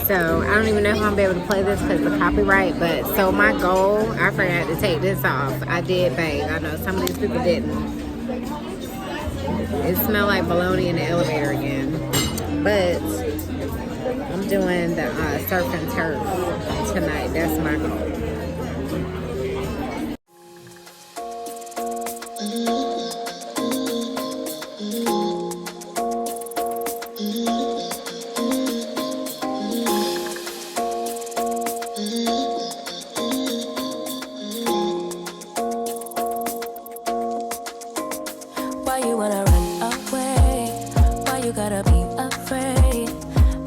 So I don't even know if I'm gonna be able to play this because of copyright, but so my goal, I forgot to take this off. I did bathe. I know some of these people didn't. It smelled like bologna in the elevator again. But I'm doing the surf and turf tonight. That's my goal. Why you wanna run away? Why you gotta be afraid?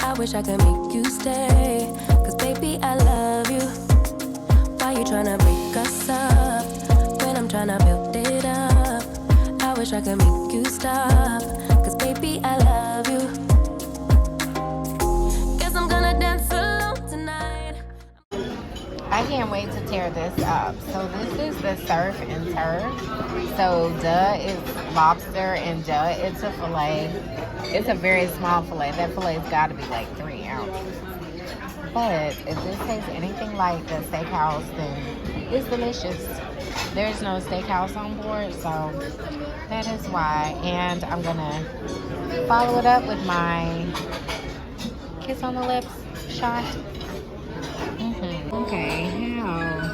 I wish I could make you stay, cause baby I love you. Why you tryna break us up when I'm tryna build it up? I wish I could make you stop, cause baby I love you. Guess I'm gonna dance alone tonight. I can't wait to tear this up. So this is the surf and turf. So duh is lobster and duh it's a fillet. It's a very small fillet. That fillet's got to be like 3 ounces. But if this tastes anything like the steakhouse, then it's delicious. There's no steakhouse on board, so that is why. And I'm gonna follow it up with my kiss on the lips shot. Okay, how?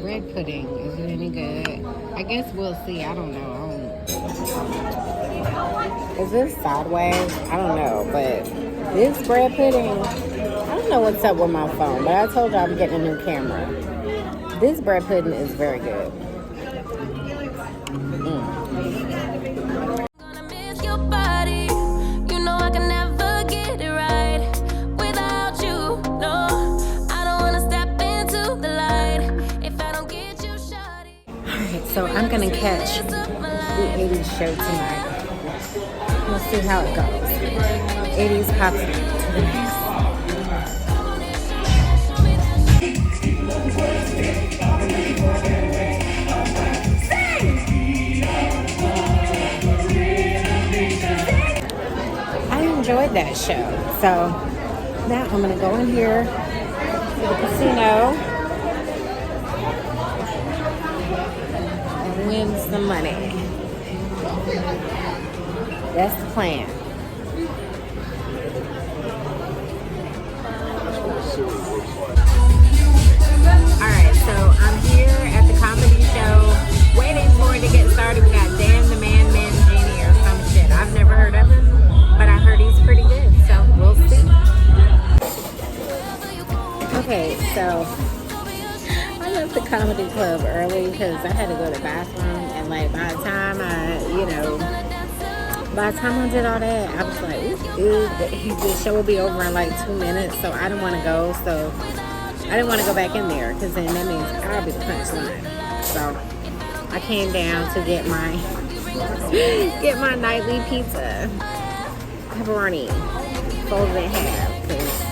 Bread pudding, is it any good? I guess we'll see. I don't know. Is this sideways? I don't know, but this bread pudding, I don't know what's up with my phone, but I told you I'm getting a new camera. This bread pudding is very good. Gonna miss your body. You know I can never get it right without you. No, I don't wanna step into the light if I don't get you, shawty. Alright, so I'm gonna catch the 80s show tonight. We'll see how it goes. 80s pop to the max. I enjoyed that show. So now I'm gonna go in here to the casino and win some money. That's the plan. Alright, so I'm here at the comedy show waiting for it to get started. We got Dan the Man Mangini or some shit. I've never heard of him, but I heard he's pretty good, so we'll see. Okay, so I left the comedy club early because I had to go to the bathroom, and like by the time I did all that, I was like, ooh, the show will be over in like 2 minutes, so I didn't want to go. So I didn't want to go back in there because then that means I'll be the punchline. So I came down to get my nightly pizza, pepperoni, folded in half, because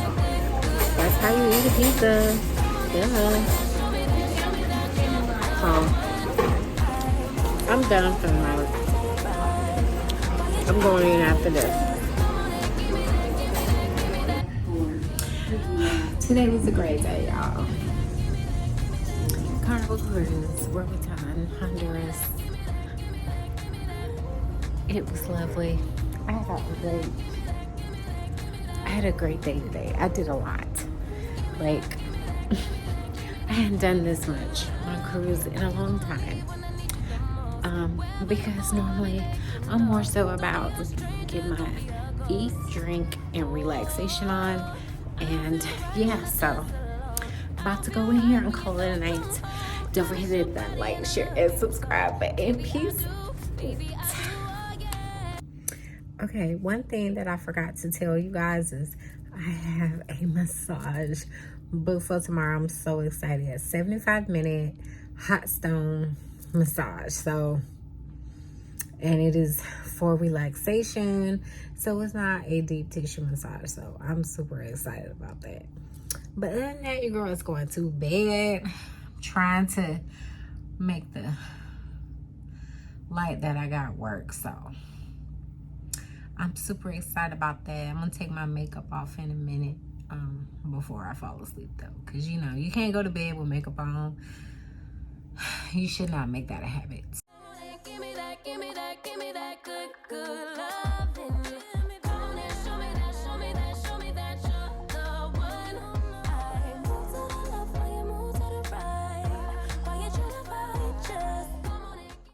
that's how you eat a pizza. Yeah. So I'm done for the night. I'm going in after this. Today was a great day, y'all. Carnival Cruise, Roatan, Honduras. It was lovely. I had a great day today. I did a lot. Like, I hadn't done this much on a cruise in a long time. Because normally I'm more so about getting my eat, drink, and relaxation on. And yeah, so about to go in here and call it a night. Don't forget to hit that like, share, and subscribe button. Peace. Okay, one thing that I forgot to tell you guys is I have a massage booked for tomorrow. I'm so excited. A 75-minute hot stone massage. So, and it is for relaxation, so it's not a deep tissue massage. So I'm super excited about that. But other than that, your girl is going to bed. I'm trying to make the light that I got at work. So I'm super excited about that. I'm gonna take my makeup off in a minute before I fall asleep though, because you know you can't go to bed with makeup on. You should not make that a habit. Give me that good, good love.